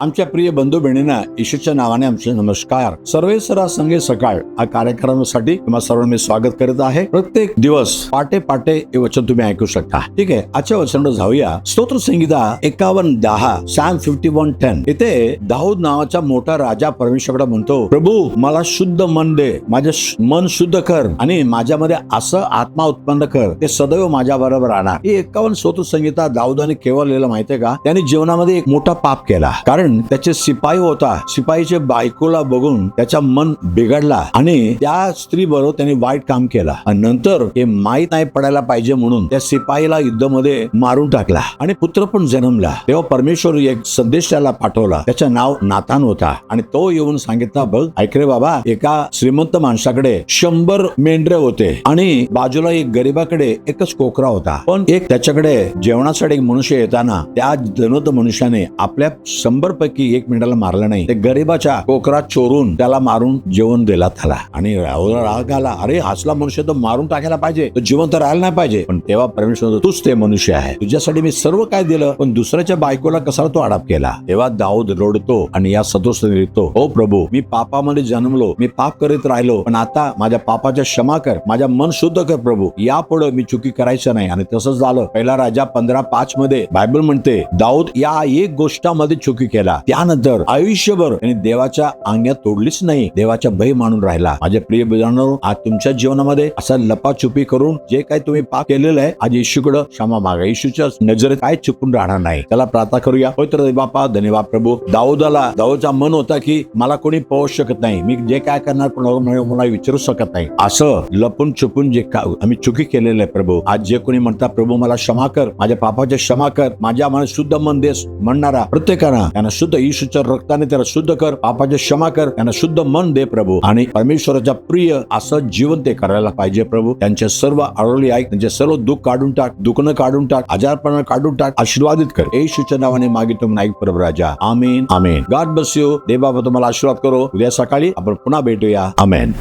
आमच्या प्रिय बंधू बहिणींना येशूच्या नावाने आमचे नमस्कार. सर्वे सरा संगे सकाळ या कार्यक्रमासाठी तुम्हा सर्वांना मी स्वागत करत आहे. प्रत्येक दिवस पाटे पाटे हे वचन तुम्ही ऐकू शकता. ठीक आहे, आजच्या वचनावर जाऊया. स्तोत्र संहिता 51:10 सॅम 51:10 इथे दाऊद नावाचा मोठा राजा परमेश्वराकडे म्हणतो, प्रभू मला शुद्ध मन दे, माझे मन शुद्ध कर आणि माझ्यामध्ये असं आत्मा उत्पन्न कर, ते सदैव माझ्या बरोबर राहणार. ही 51 स्तोत्र संहिता दाऊदाने केवळलेलं माहितीये का? त्याने जीवनामध्ये एक मोठा पाप केला, कारण त्याचे शिपाई होता. शिपाईचे बायकोला बघून त्याचा मन बिघडला आणि त्या स्त्री बरोबर त्याने वाईट काम केला आणि नंतर हे माहीत नाही पडायला पाहिजे म्हणून त्या शिपाईला युद्धामध्ये मारून टाकला आणि पुत्र पण जन्मला. तेव्हा परमेश्वर एक संदेश त्याला पाठवला. त्याचं नाव नातान होता आणि तो येऊन सांगितला, बघ ऐक रे बाबा, एका श्रीमंत माणसाकडे 100 मेंढरे होते आणि बाजूला एक गरीबाकडे एकच कोकरा होता. पण एक त्याच्याकडे जेवणासाठी एक मनुष्य येताना त्या धनवंत मनुष्याने आपल्या 100 पैकी एक मेंढराला मारलं नाही. ते गरीबाच्या कोकरा चोरून त्याला मारून जेवण दिला त्याला आणि राग आला, अरे असला मनुष्य तर मारून टाकायला पाहिजे, तो जिवंत राहायला नाही पाहिजे. पण तेव्हा परमेश्वर, तूच ते मनुष्य आहे, तुझ्यासाठी मी सर्व काय दिलं, पण दुसऱ्याच्या बायकोला कसा तो आडाप केला. तेव्हा दाऊद रडतो आणि या सदोष लिहितो, हो प्रभू, मी पापामध्ये जन्मलो, मी पाप करीत राहिलो, पण आता माझ्या पापाच्या क्षमा कर, माझ्या मन शुद्ध कर प्रभू, यापुढे मी चुकी करायचं नाही. आणि तसंच झालं. पहिला राजा 15:5 मध्ये बायबल म्हणते, दाऊद या एक गोष्टामध्ये चुकी केला, त्यानंतर आयुष्यभर त्यांनी देवाच्या आज्ञा तोडलीच नाही, देवाच्या भय मानून राहिला. माझ्या प्रिय बिजानो, आज तुमच्या जीवनामध्ये असा लपाछुपी करून जे काही तुम्ही पाप केलेलं आहे, आज येशूकडे क्षमा मागा. येशूच्या नजरेत काय चुकून राहणार नाही. त्याला प्रार्थना करूया. पवित्र बापा, धन्यवाद प्रभू. दाऊदचा मन होता की मला कोणी पाहू शकत नाही, मी जे काय करणार मला विचारू शकत नाही, असं लपून छुपून जे आम्ही चुकी केलेलं आहे प्रभू. आज जे कोणी म्हणतात, प्रभू मला क्षमा कर, माझ्या पापाच्या क्षमा कर, माझ्या मनात शुद्ध मन देस म्हणणारा प्रत्येकानं त्यांना शुद्ध येशूच्या रक्ताने त्याला शुद्ध कर, पापाचे क्षमा कर, त्यांना शुद्ध मन दे प्रभू. आणि परमेश्वराच्या प्रिय असं जीवन ते करायला पाहिजे प्रभू. त्यांचे सर्व आरोळी ऐक, त्यांचे सर्व दुःख काढून टाक, दुखणं काढून टाक, आजारपणा काढून टाक, आशीर्वादित कर. येशूच्या नावाने मागितो ऐक प्रभू राजा. आमेन आमेन. God bless you. देव बाबा तुम्हाला आशीर्वाद करो. उद्या सकाळी आपण पुन्हा भेटूया. आमेन.